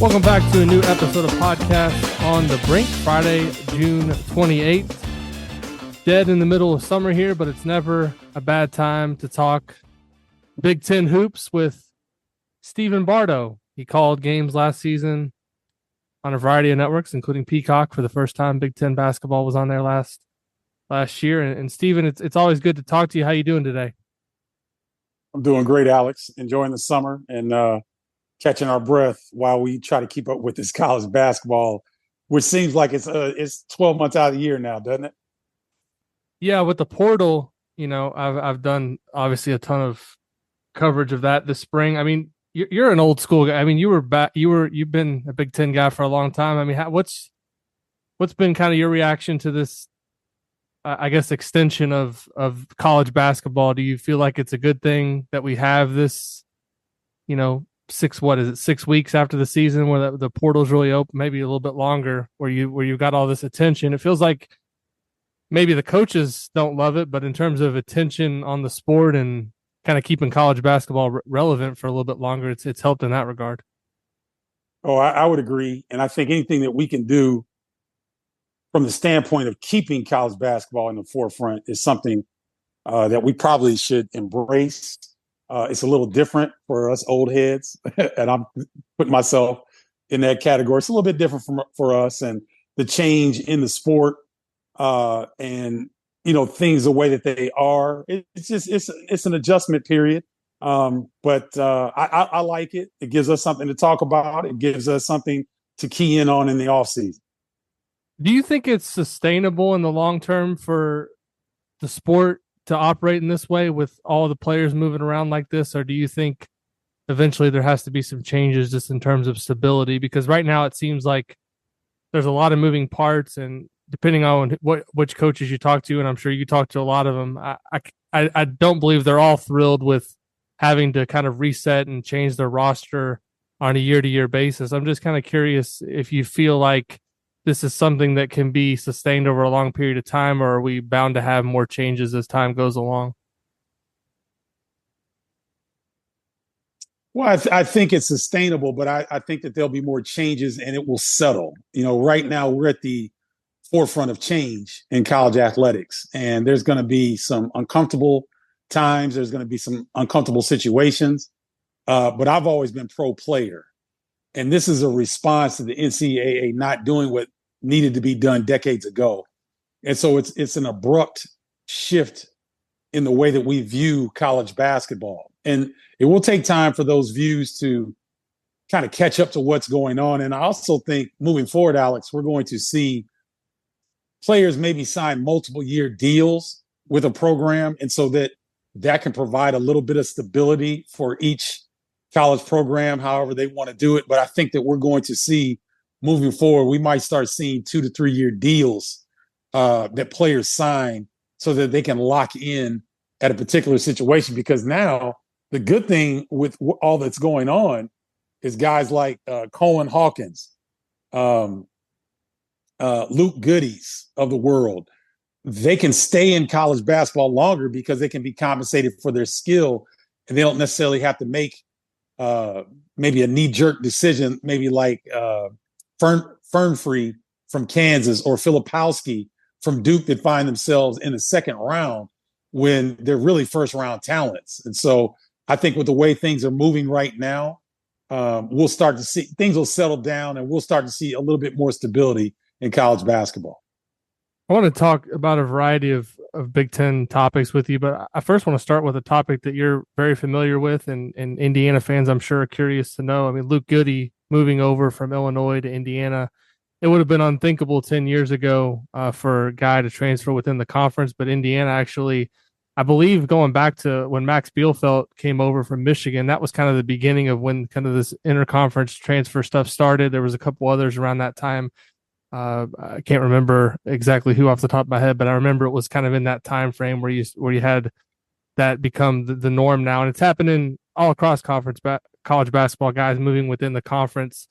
Welcome back to a new episode of Podcast on the Brink, Friday, June 28th. Dead in the middle of summer here, but it's never a bad time to talk Big Ten hoops with Stephen Bardo. He called games last season on a variety of networks, including Peacock for the first time. Big Ten basketball was on there last year. And Stephen, it's always good to talk to you. How you doing today? I'm doing great, Alex. Enjoying the summer and catching our breath while we try to keep up with this college basketball, which seems like it's 12 months out of the year now, doesn't it? Yeah, with the portal, I've done obviously a ton of coverage of that this spring. I mean, you're an old school guy. I mean, you've been a Big Ten guy for a long time. I mean, what's been kind of your reaction to this? I guess extension of college basketball. Do you feel like it's a good thing that we have this? 6 weeks after the season where the portal's really open, maybe a little bit longer, where you've got all this attention. It feels like maybe the coaches don't love it, but in terms of attention on the sport and kind of keeping college basketball relevant for a little bit longer, it's helped in that regard. Oh, I would agree. And I think anything that we can do from the standpoint of keeping college basketball in the forefront is something that we probably should embrace. It's a little different for us old heads, and I'm putting myself in that category. It's a little bit different for us, and the change in the sport and things the way that they are. It's an adjustment period, but I like it. It gives us something to talk about. It gives us something to key in on in the offseason. Do you think it's sustainable in the long term for the sport to operate in this way with all the players moving around like this? Or do you think eventually there has to be some changes just in terms of stability? Because right now it seems like there's a lot of moving parts, and depending on which coaches you talk to, and I'm sure you talk to a lot of them, I don't believe they're all thrilled with having to kind of reset and change their roster on a year-to-year basis. I'm just kind of curious if you feel like this is something that can be sustained over a long period of time, or are we bound to have more changes as time goes along? Well, I think it's sustainable, but I think that there'll be more changes and it will settle. Right now we're at the forefront of change in college athletics, and there's going to be some uncomfortable times. There's going to be some uncomfortable situations, but I've always been pro player. And this is a response to the NCAA not doing what needed to be done decades ago. And so it's an abrupt shift in the way that we view college basketball. And it will take time for those views to kind of catch up to what's going on. And I also think moving forward, Alex, we're going to see players maybe sign multiple year deals with a program. And so that can provide a little bit of stability for each college program, however they want to do it. But I think that we're going to see moving forward, we might start seeing 2 to 3 year deals that players sign so that they can lock in at a particular situation. Because now the good thing with all that's going on is guys like Cohen Hawkins, Luke Goodies of the world, they can stay in college basketball longer because they can be compensated for their skill, and they don't necessarily have to make maybe a knee-jerk decision, maybe like Fernfree from Kansas or Filipowski from Duke that find themselves in the second round when they're really first-round talents. And so I think with the way things are moving right now, we'll start to see things will settle down, and we'll start to see a little bit more stability in college basketball. I want to talk about a variety of Big Ten topics with you, but I first want to start with a topic that you're very familiar with, and Indiana fans, I'm sure, are curious to know. I mean, Luke Goody moving over from Illinois to Indiana, it would have been unthinkable 10 years ago for a guy to transfer within the conference, but Indiana actually, I believe, going back to when Max Bielfeldt came over from Michigan, that was kind of the beginning of when kind of this interconference transfer stuff started. There was a couple others around that time. I can't remember exactly who off the top of my head, but I remember it was kind of in that time frame where you had that become the norm now, and it's happening all across conference college basketball, guys moving within the conference.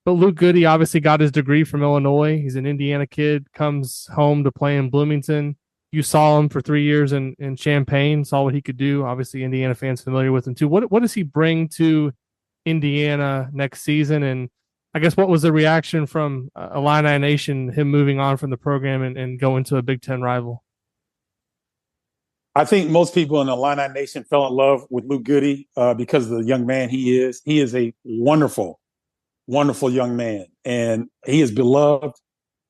But Luke Goody obviously got his degree from Illinois. He's an Indiana kid, comes home to play in Bloomington. You saw him for 3 years in Champaign, saw what he could do. Obviously, Indiana fans familiar with him too. What does he bring to Indiana next season? And I guess what was the reaction from Illini Nation, him moving on from the program and going to a Big Ten rival? I think most people in the Illini Nation fell in love with Luke Goody because of the young man he is. He is a wonderful, wonderful young man, and he is beloved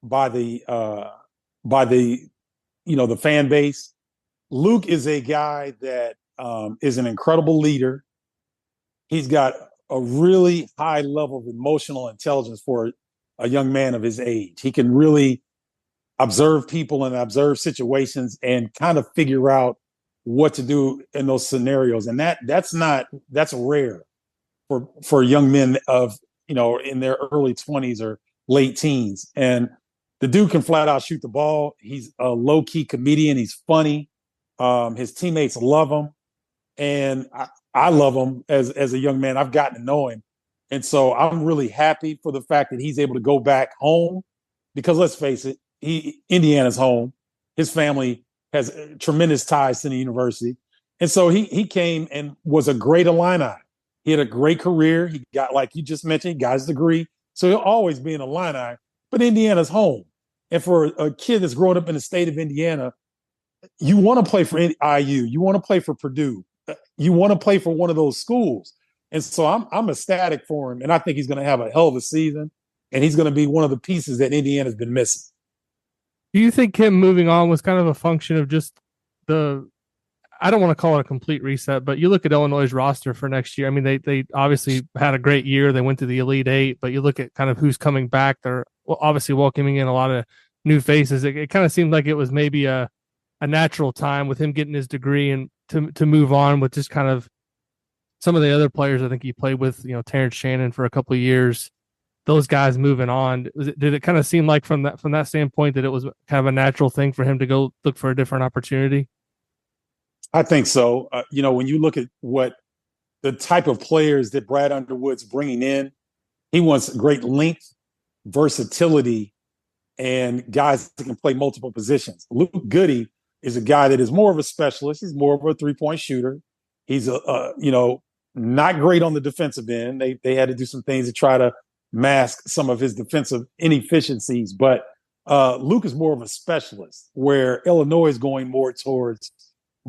by the the fan base. Luke is a guy that is an incredible leader. He's got a really high level of emotional intelligence for a young man of his age. He can really observe people and observe situations and kind of figure out what to do in those scenarios. And that's rare for young men of, in their early 20s or late teens. And the dude can flat out shoot the ball. He's a low key comedian. He's funny. His teammates love him. And I love him as a young man. I've gotten to know him. And so I'm really happy for the fact that he's able to go back home because let's face it, Indiana's home. His family has tremendous ties to the university. And so he came and was a great Illini. He had a great career. He got, like you just mentioned, he got his degree. So he'll always be an Illini, but Indiana's home. And for a kid that's growing up in the state of Indiana, you want to play for IU. You want to play for Purdue. You want to play for one of those schools. And so I'm ecstatic for him. And I think he's going to have a hell of a season. And he's going to be one of the pieces that Indiana's been missing. Do you think him moving on was kind of a function of just I don't want to call it a complete reset, but you look at Illinois' roster for next year. I mean, they obviously had a great year. They went to the Elite Eight, but you look at kind of who's coming back. They're obviously welcoming in a lot of new faces. It kind of seemed like it was maybe a natural time with him getting his degree and to move on with just kind of some of the other players I think he played with, Terrence Shannon for a couple of years, those guys moving on. Did it kind of seem like from that standpoint that it was kind of a natural thing for him to go look for a different opportunity? I think so. When you look at what the type of players that Brad Underwood's bringing in, he wants great length, versatility, and guys that can play multiple positions. Luke Goody is a guy that is more of a specialist. He's more of a three-point shooter. He's not great on the defensive end. They had to do some things to try to mask some of his defensive inefficiencies. But Luke is more of a specialist, where Illinois is going more towards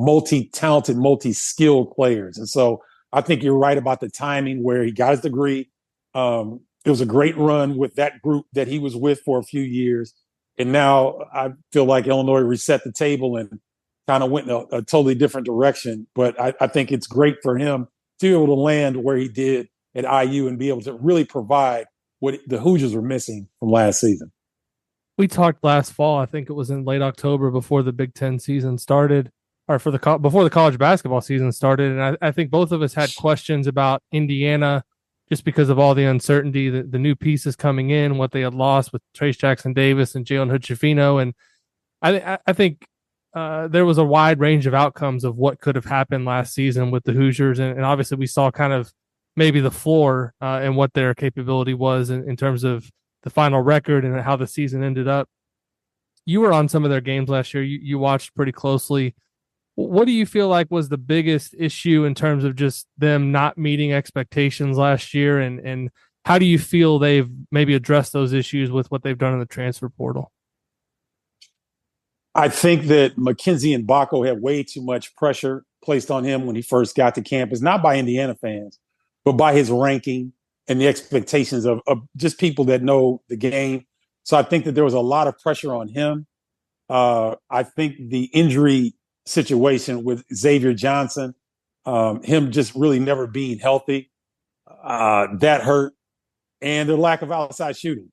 multi-talented, multi-skilled players. And so I think you're right about the timing where he got his degree. It was a great run with that group that he was with for a few years. And now I feel like Illinois reset the table and kind of went in a totally different direction. But I think it's great for him to be able to land where he did at IU and be able to really provide what the Hoosiers were missing from last season. We talked last fall. I think it was in late October before the Big Ten season started, or before the college basketball season started. And I think both of us had questions about Indiana just because of all the uncertainty, the new pieces coming in, what they had lost with Trace Jackson Davis and Jalen Hood-Schifino. And I think there was a wide range of outcomes of what could have happened last season with the Hoosiers. And obviously we saw kind of maybe the floor and what their capability was in terms of the final record and how the season ended up. You were on some of their games last year. You watched pretty closely. What do you feel like was the biggest issue in terms of just them not meeting expectations last year? And how do you feel they've maybe addressed those issues with what they've done in the transfer portal? I think that Mackenzie and Baco had way too much pressure placed on him when he first got to campus, not by Indiana fans, but by his ranking and the expectations of just people that know the game. So I think that there was a lot of pressure on him. I think the injury situation with Xavier Johnson, him just really never being healthy, that hurt. And the lack of outside shooting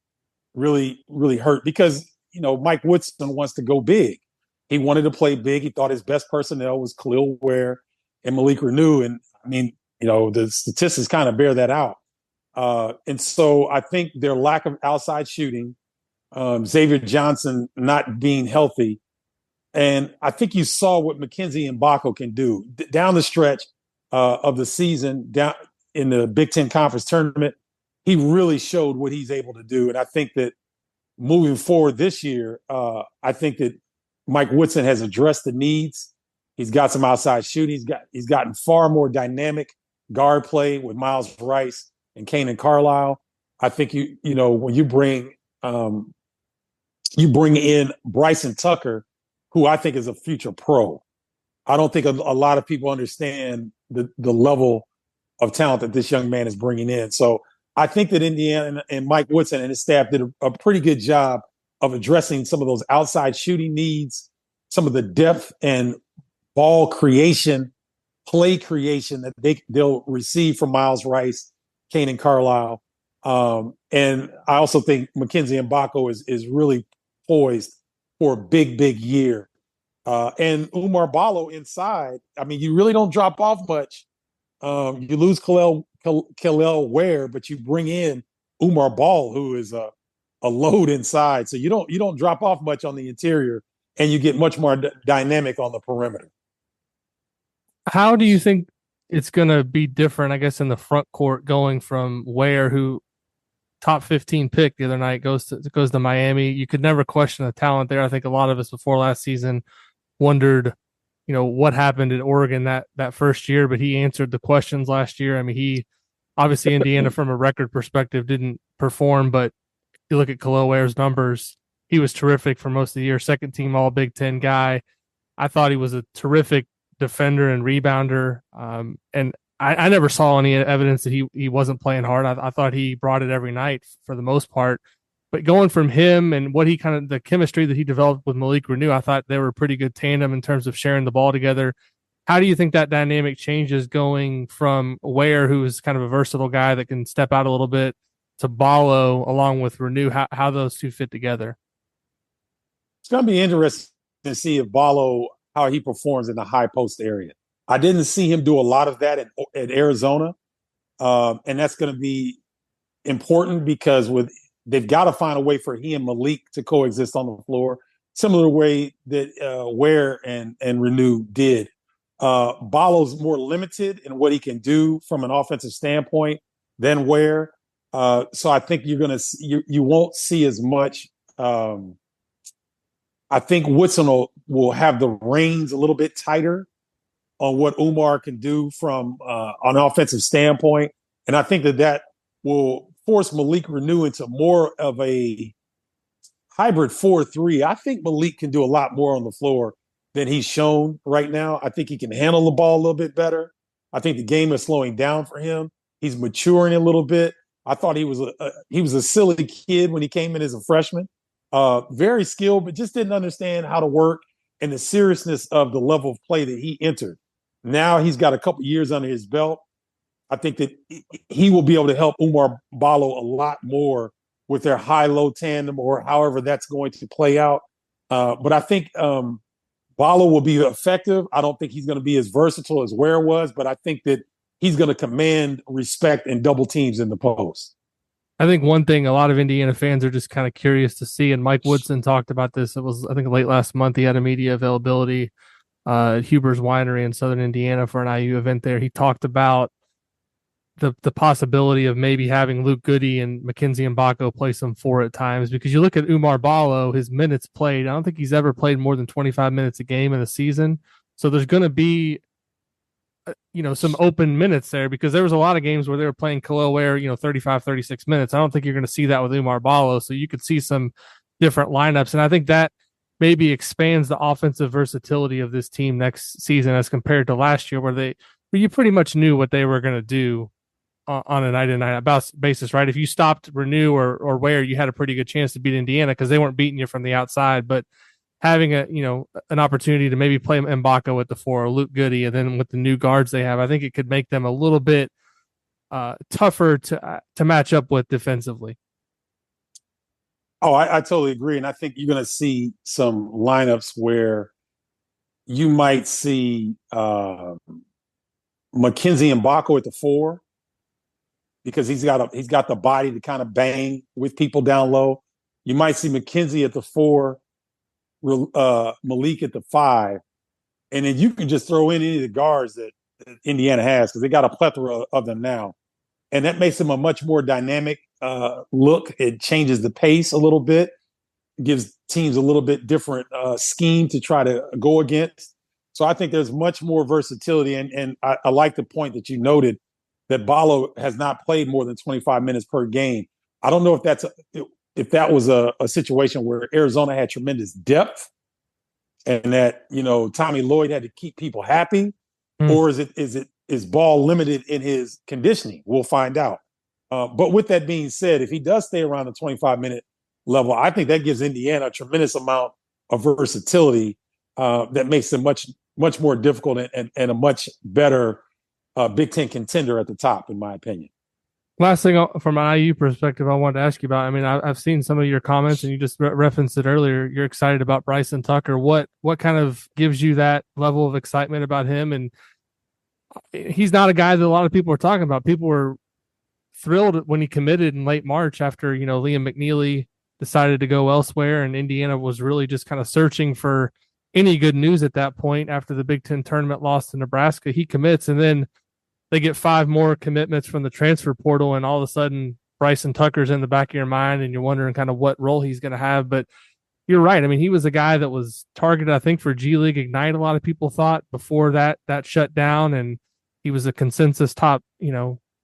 really, really hurt because, Mike Woodson wants to go big. He wanted to play big. He thought his best personnel was Khalil Ware and Malik Renew. And I mean, the statistics kind of bear that out. And so I think their lack of outside shooting, Xavier Johnson not being healthy, and I think you saw what Mackenzie and Baco can do down the stretch of the season, down in the Big Ten Conference tournament. He really showed what he's able to do. And I think that moving forward this year, I think that Mike Woodson has addressed the needs. He's got some outside shooting. He's gotten far more dynamic guard play with Miles Rice and Kanan Carlisle. I think when you bring in Bryson Tucker, who I think is a future pro. I don't think a lot of people understand the level of talent that this young man is bringing in. So I think that Indiana and Mike Woodson and his staff did a pretty good job of addressing some of those outside shooting needs, some of the depth and ball creation, play creation that they'll receive from Miles Rice, Kanan Carlisle. And I also think Mackenzie Mbako is really poised for a big, big year. And Umar Ballo inside, I mean, you really don't drop off much. You lose Kalel Ware, but you bring in Umar Ball, who is a load inside. So you don't drop off much on the interior, and you get much more dynamic on the perimeter. How do you think it's going to be different, I guess, in the front court going from Ware, who top 15 pick the other night, goes to Miami? You could never question the talent there. I think a lot of us before last season wondered, what happened at Oregon that first year, but he answered the questions last year. I mean, he obviously Indiana from a record perspective didn't perform, but you look at Kalel Ware's numbers, he was terrific for most of the year. Second team All Big Ten guy. I thought he was a terrific defender and rebounder. And I never saw any evidence that he wasn't playing hard. I thought he brought it every night for the most part. But going from him and what he the chemistry that he developed with Malik Renew, I thought they were a pretty good tandem in terms of sharing the ball together. How do you think that dynamic changes going from Ware, who is kind of a versatile guy that can step out a little bit, to Ballo along with Renew, how those two fit together? It's going to be interesting to see if Ballo, how he performs in the high post area. I didn't see him do a lot of that at Arizona. And that's going to be important because they've got to find a way for he and Malik to coexist on the floor, similar way that Ware and Renew did. Ballo's more limited in what he can do from an offensive standpoint than Ware. So I think you won't see as much. I think Woodson will have the reins a little bit tighter on what Umar can do from an offensive standpoint. And I think that will force Malik Renew into more of a hybrid 4-3. I think Malik can do a lot more on the floor than he's shown right now. I think he can handle the ball a little bit better. I think the game is slowing down for him. He's maturing a little bit. I thought he was a silly kid when he came in as a freshman. Very skilled, but just didn't understand how to work and the seriousness of the level of play that he entered. Now he's got a couple years under his belt. I think that he will be able to help Umar Ballo a lot more with their high-low tandem or however that's going to play out. But I think Ballo will be effective. I don't think he's going to be as versatile as Ware was, but I think that he's going to command respect and double teams in the post. I think one thing a lot of Indiana fans are just kind of curious to see, and Mike Woodson talked about this. It was, I think, late last month. He had a media availability at Huber's Winery in Southern Indiana for an IU event there. He talked about the possibility of maybe having Luke Goody and Mackenzie Mbako play some four at times, because you look at Umar Ballo, his minutes played, I don't think he's ever played more than 25 minutes a game in a season. So there's going to be some open minutes there, because there was a lot of games where they were playing Kalel Ware, 35, 36 minutes. I don't think you're going to see that with Umar Ballo. So you could see some different lineups. And I think that maybe expands the offensive versatility of this team next season as compared to last year, where you pretty much knew what they were going to do on a night-in-night basis, right? If you stopped Renew or Ware, you had a pretty good chance to beat Indiana because they weren't beating you from the outside. But having an opportunity to maybe play Mbako at the four or Luke Goody, and then with the new guards they have, I think it could make them a little bit tougher to match up with defensively. Oh, I totally agree. And I think you're going to see some lineups where you might see Mackenzie Mbako at the four, because he's got the body to kind of bang with people down low. You might see Mackenzie at the four, Malik at the five, and then you can just throw in any of the guards that Indiana has, because they got a plethora of them now. And that makes them a much more dynamic look. It changes the pace a little bit, gives teams a little bit different scheme to try to go against. So I think there's much more versatility. And I like the point that you noted that Ballo has not played more than 25 minutes per game. I don't know if that was a situation where Arizona had tremendous depth and that, Tommy Lloyd had to keep people happy, or is Ball limited in his conditioning? We'll find out. But with that being said, if he does stay around the 25-minute level, I think that gives Indiana a tremendous amount of versatility that makes them much, much more difficult and a much better Big Ten contender at the top, in my opinion. Last thing from an IU perspective, I wanted to ask you about. I mean, I've seen some of your comments, and you just referenced it earlier. You're excited about Bryson Tucker. What kind of gives you that level of excitement about him? And he's not a guy that a lot of people are talking about. People were thrilled when he committed in late March after Liam McNeely decided to go elsewhere, and Indiana was really just kind of searching for any good news at that point after the Big Ten tournament loss to Nebraska. He commits, and then they get 5 more commitments from the transfer portal, and all of a sudden Bryson Tucker's in the back of your mind, and you're wondering kind of what role he's going to have. But you're right. I mean, he was a guy that was targeted, I think, for G League Ignite. A lot of people thought before that shut down, and he was a consensus top,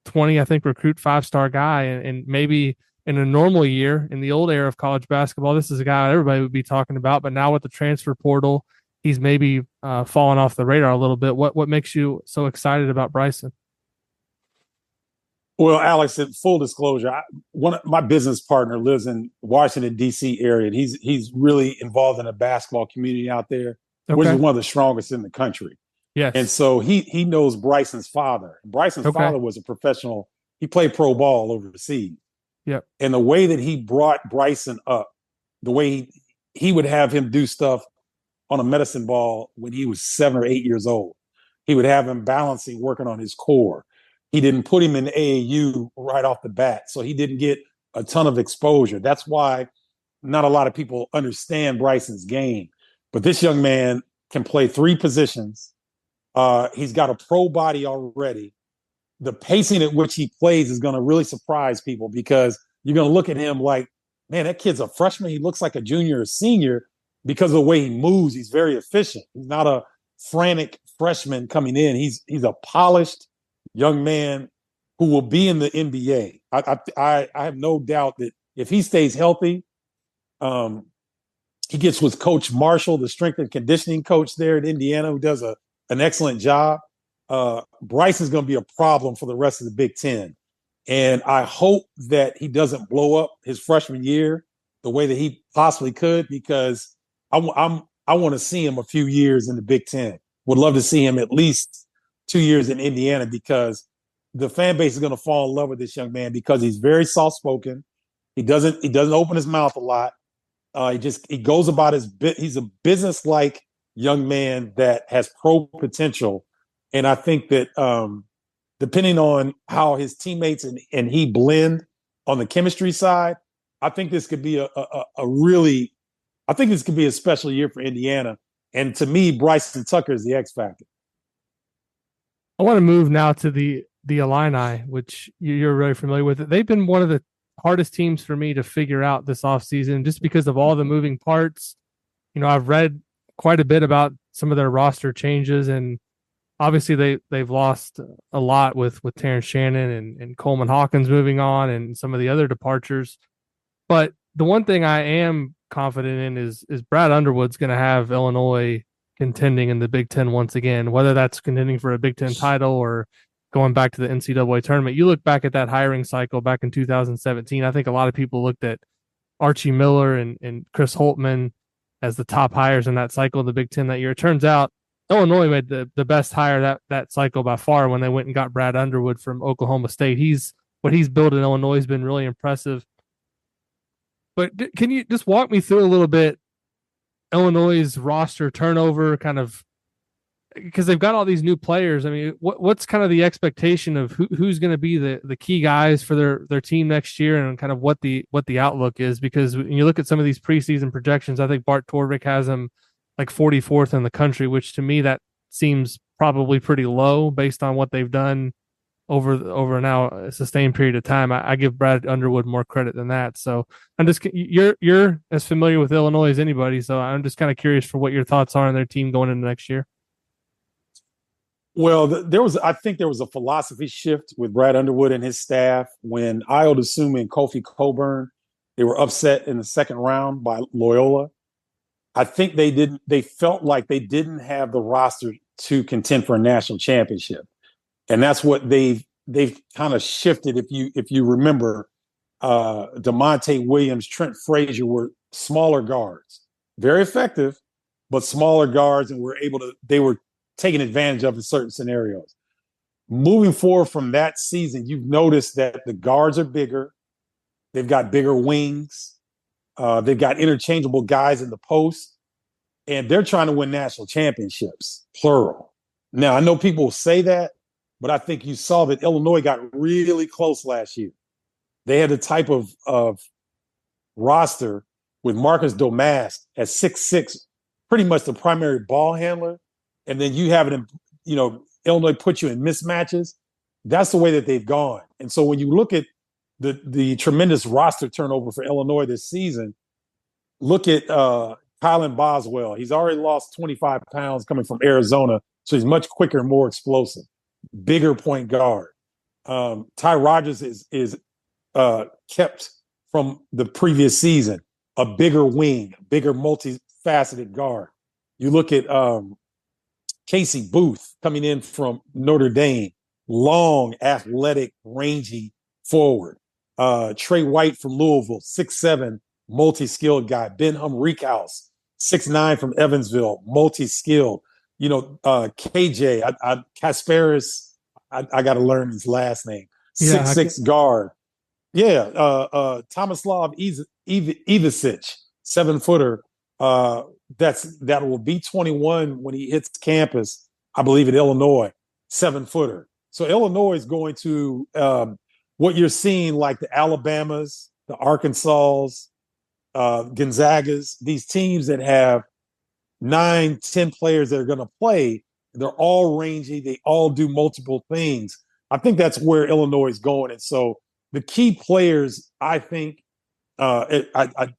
20, I think, recruit 5-star guy. And maybe in a normal year, in the old era of college basketball, this is a guy everybody would be talking about. But now with the transfer portal, he's maybe fallen off the radar a little bit. What makes you so excited about Bryson? Well, Alex, in full disclosure, my business partner lives in Washington, D.C. area, and he's really involved in the basketball community out there, which is one of the strongest in the country. Yes. And so he knows Bryson's father. Bryson's father was a professional. He played pro ball overseas. Yep. And the way that he brought Bryson up, the way he would have him do stuff on a medicine ball when he was 7 or 8 years old. He would have him balancing, working on his core. He didn't put him in AAU right off the bat, so he didn't get a ton of exposure. That's why not a lot of people understand Bryson's game. But this young man can play 3 positions. He's got a pro body already. The pacing at which he plays is going to really surprise people because you're going to look at him like, man, that kid's a freshman. He looks like a junior or senior because of the way he moves. He's very efficient. He's not a frantic freshman coming in. He's a polished young man who will be in the NBA. I have no doubt that if he stays healthy, he gets with Coach Marshall, the strength and conditioning coach there at Indiana, who does an excellent job. Bryson's going to be a problem for the rest of the Big Ten. And I hope that he doesn't blow up his freshman year the way that he possibly could, because I want to see him a few years in the Big Ten. Would love to see him at least 2 years in Indiana, because the fan base is going to fall in love with this young man because he's very soft-spoken. He doesn't open his mouth a lot. He goes about he's a business-like young man that has pro potential. And I think that depending on how his teammates and he blend on the chemistry side, I think this could be this could be a special year for Indiana. And to me, Bryson Tucker is the X factor. I want to move now to the Illini, which you're really familiar with. They've been one of the hardest teams for me to figure out this offseason just because of all the moving parts. I've read quite a bit about some of their roster changes, and obviously they've lost a lot with Terrence Shannon and Coleman Hawkins moving on and some of the other departures. But the one thing I am confident in is Brad Underwood's going to have Illinois contending in the Big Ten once again, whether that's contending for a Big Ten title or going back to the NCAA tournament. You look back at that hiring cycle back in 2017, I think a lot of people looked at Archie Miller and Chris Holtman as the top hires in that cycle of the Big Ten that year. It turns out Illinois made the best hire that cycle by far when they went and got Brad Underwood from Oklahoma State. What he's built in Illinois has been really impressive. But can you just walk me through a little bit Illinois' roster turnover, kind of, because they've got all these new players. I mean, what's kind of the expectation of who's going to be the key guys for their team next year, and kind of what the outlook is? Because when you look at some of these preseason projections, I think Bart Torvik has them like 44th in the country, which to me that seems probably pretty low based on what they've done over now a sustained period of time. I give Brad Underwood more credit than that. So I'm just, you're as familiar with Illinois as anybody. So I'm just kind of curious for what your thoughts are on their team going into next year. Well, I think there was a philosophy shift with Brad Underwood and his staff when Io DeSumo and Kofi Coburn, they were upset in the second round by Loyola. I think they felt like they didn't have the roster to contend for a national championship. And that's what they've kind of shifted. If you remember, DeMonte Williams, Trent Frazier were smaller guards, very effective, but smaller guards, and they were taken advantage of in certain scenarios. Moving forward from that season, you've noticed that the guards are bigger. They've got bigger wings. They've got interchangeable guys in the post, and they're trying to win national championships, plural. Now, I know people say that, but I think you saw that Illinois got really close last year. They had a type of roster with Marcus Domask at 6'6", pretty much the primary ball handler. And then you have it in, Illinois put you in mismatches. That's the way that they've gone. And so when you look at the tremendous roster turnover for Illinois this season, look at Kylan Boswell. He's already lost 25 pounds coming from Arizona, so he's much quicker and more explosive. Bigger point guard. Ty Rogers is kept from the previous season, a bigger wing, bigger multifaceted guard. You look at Casey Booth coming in from Notre Dame, long, athletic, rangy forward. Trey White from Louisville, 6'7", multi-skilled guy. Ben Humrickhouse, 6'9" from Evansville, multi-skilled. KJ, Kasparis, I got to learn his last name. 6'6" guard. Yeah, Tomislav Ivicic, 7-footer. That will be 21 when he hits campus, I believe, at Illinois, 7-footer. So Illinois is going to what you're seeing, like the Alabamas, the Arkansas, Gonzagas, these teams that have 9, 10 players that are going to play. They're all rangy. They all do multiple things. I think that's where Illinois is going. And so the key players, I think, I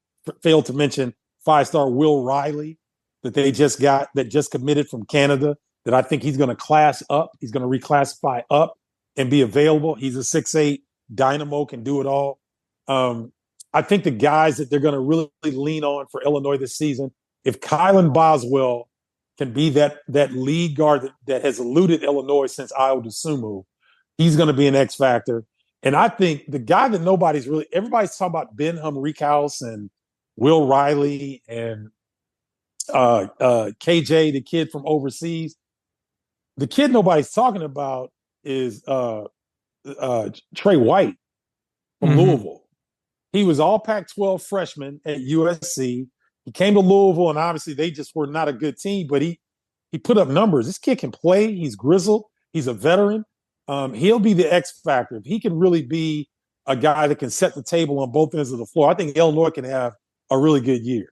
failed to mention 5-star Will Riley that they just got, that just committed from Canada, that I think he's going to class up. He's going to reclassify up and be available. He's a 6'8" dynamo, can do it all. I think the guys that they're going to really lean on for Illinois this season, if Kylan Boswell can be that lead guard that has eluded Illinois since Io DeSumo, he's going to be an X factor. And I think the guy that everybody's talking about Ben Humrickhouse and Will Riley and KJ, the kid from overseas. The kid nobody's talking about is Trey White from Louisville. He was all Pac-12 freshman at USC. He came to Louisville, and obviously they just were not a good team, but he put up numbers. This kid can play. He's grizzled. He's a veteran. He'll be the X factor. If he can really be a guy that can set the table on both ends of the floor, I think Illinois can have a really good year.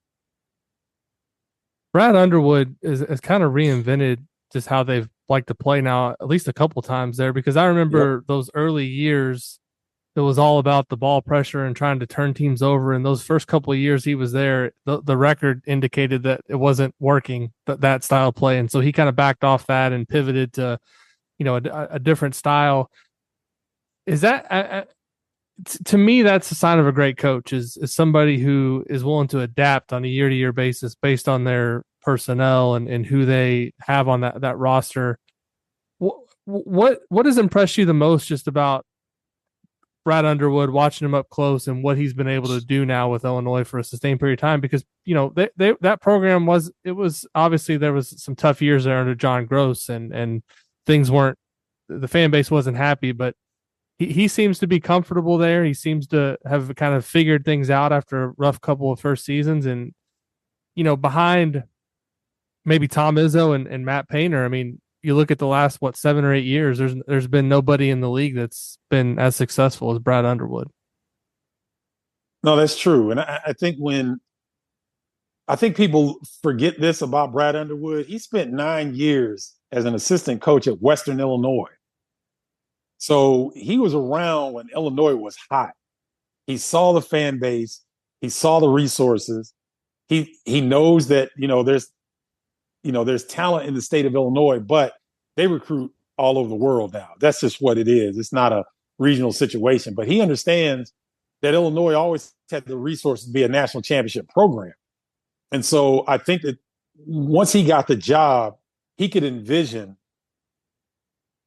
Brad Underwood has kind of reinvented just how they've liked to play now, at least a couple times there, because I remember those early years, it was all about the ball pressure and trying to turn teams over. And those first couple of years he was there, the record indicated that it wasn't working, that style of play. And so he kind of backed off that and pivoted to, a different style. Is that, to me, that's a sign of a great coach, is somebody who is willing to adapt on a year-to-year basis based on their personnel and who they have on that roster. What has impressed you the most just about Brad Underwood, watching him up close and what he's been able to do now with Illinois for a sustained period of time? Because, that program was obviously there was some tough years there under John Gross and things the fan base wasn't happy, but he seems to be comfortable there. He seems to have kind of figured things out after a rough couple of first seasons. And, behind maybe Tom Izzo and Matt Painter, I mean, you look at the last, 7 or 8 years, there's been nobody in the league that's been as successful as Brad Underwood. No, that's true. And I think people forget this about Brad Underwood. He spent 9 years as an assistant coach at Western Illinois. So he was around when Illinois was hot. He saw the fan base. He saw the resources. He knows that, there's talent in the state of Illinois, but they recruit all over the world now. That's just what it is. It's not a regional situation. But he understands that Illinois always had the resources to be a national championship program. And so I think that once he got the job, he could envision,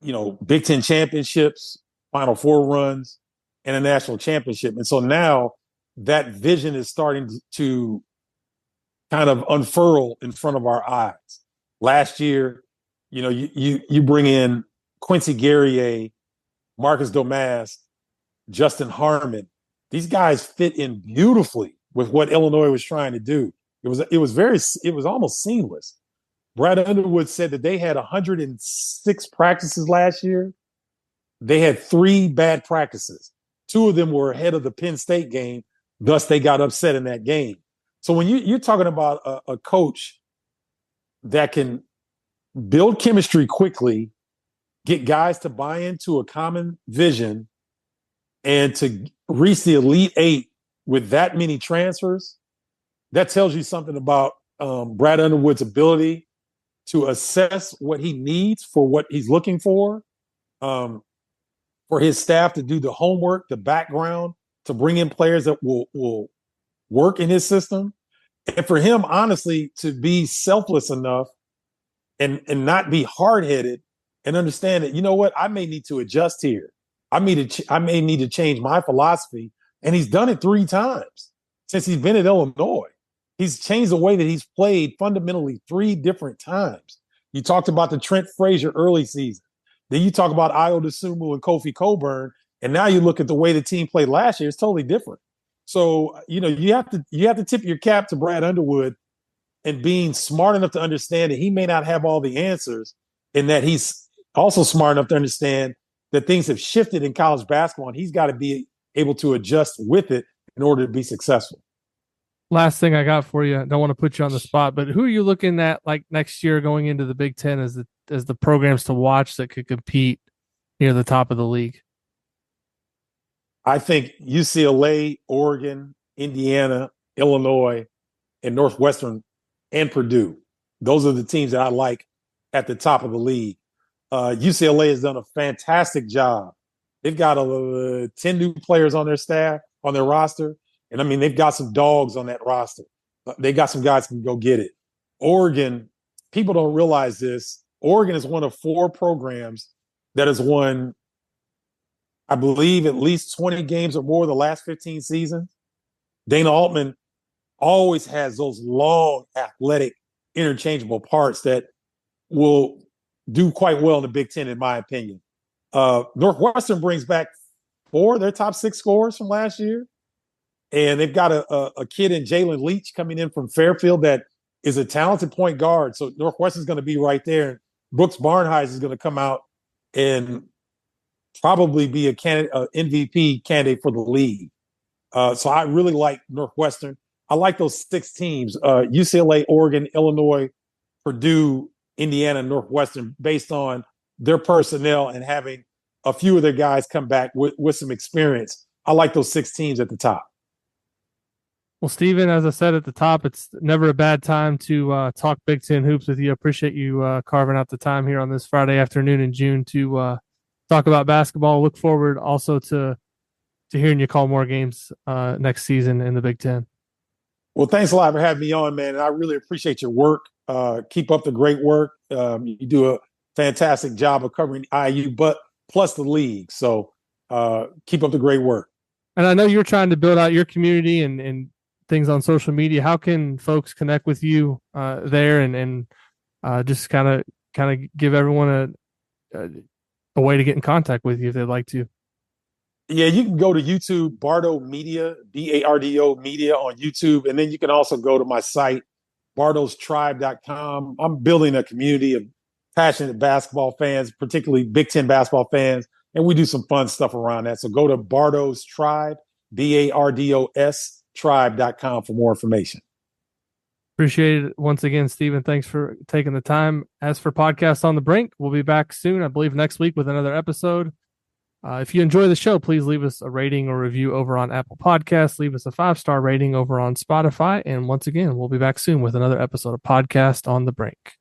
Big Ten championships, Final Four runs, and a national championship. And so now that vision is starting to kind of unfurl in front of our eyes. Last year, you bring in Quincy Guerrier, Marcus Domask, Justin Harmon. These guys fit in beautifully with what Illinois was trying to do. It was almost seamless. Brad Underwood said that they had 106 practices last year. They had 3 bad practices. 2 of them were ahead of the Penn State game. Thus, they got upset in that game. So when you're talking about a coach that can build chemistry quickly, get guys to buy into a common vision, and to reach the Elite Eight with that many transfers, that tells you something about Brad Underwood's ability to assess what he needs for what he's looking for his staff to do the homework, the background, to bring in players that will work in his system. And for him, honestly, to be selfless enough and not be hard-headed and understand that, you know what, I may need to adjust here. I may need to change my philosophy. And he's done it 3 times since he's been at Illinois. He's changed the way that he's played fundamentally 3 different times. You talked about the Trent Frazier early season. Then you talk about Ayo Dosunmu and Kofi Coburn. And now you look at the way the team played last year, it's totally different. So, you have to tip your cap to Brad Underwood and being smart enough to understand that he may not have all the answers, and that he's also smart enough to understand that things have shifted in college basketball, and he's got to be able to adjust with it in order to be successful. Last thing I got for you, I don't want to put you on the spot, but who are you looking at like next year going into the Big Ten as the programs to watch that could compete near the top of the league? I think UCLA, Oregon, Indiana, Illinois, and Northwestern, and Purdue. Those are the teams that I like at the top of the league. UCLA has done a fantastic job. They've got 10 new players on their staff, on their roster. And I mean, they've got some dogs on that roster. They got some guys who can go get it. Oregon, people don't realize this. Oregon is one of 4 programs that has won, I believe, at least 20 games or more the last 15 seasons. Dana Altman always has those long, athletic, interchangeable parts that will do quite well in the Big Ten, in my opinion. Northwestern brings back 4 of their top 6 scorers from last year. And they've got a kid in Jalen Leach coming in from Fairfield that is a talented point guard. So Northwestern's going to be right there. Brooks Barnhides is going to come out and probably be a MVP candidate for the league. So I really like Northwestern. I like those 6 teams, UCLA, Oregon, Illinois, Purdue, Indiana, Northwestern, based on their personnel and having a few of their guys come back with some experience. I like those 6 teams at the top. Well, Stephen, as I said at the top, it's never a bad time to talk Big Ten hoops with you. I appreciate you carving out the time here on this Friday afternoon in June to talk about basketball. Look forward also to hearing you call more games next season in the Big Ten. Well, thanks a lot for having me on, man. And I really appreciate your work. Keep up the great work. You do a fantastic job of covering IU, but plus the league. So keep up the great work. And I know you're trying to build out your community and things on social media. How can folks connect with you there and just kind of give everyone a way to get in contact with you if they'd like to? Yeah, you can go to YouTube, Bardo Media, BARDO Media on YouTube. And then you can also go to my site, bardostribe.com. I'm building a community of passionate basketball fans, particularly Big Ten basketball fans. And we do some fun stuff around that. So go to Bardo's Tribe, BARDOS tribe.com for more information. Appreciate it once again, Stephen. Thanks for taking the time. As for Podcast on the Brink, we'll be back soon, I believe next week, with another episode. If you enjoy the show, please leave us a rating or review over on Apple Podcasts. Leave us a 5-star rating over on Spotify. And once again, we'll be back soon with another episode of Podcast on the Brink.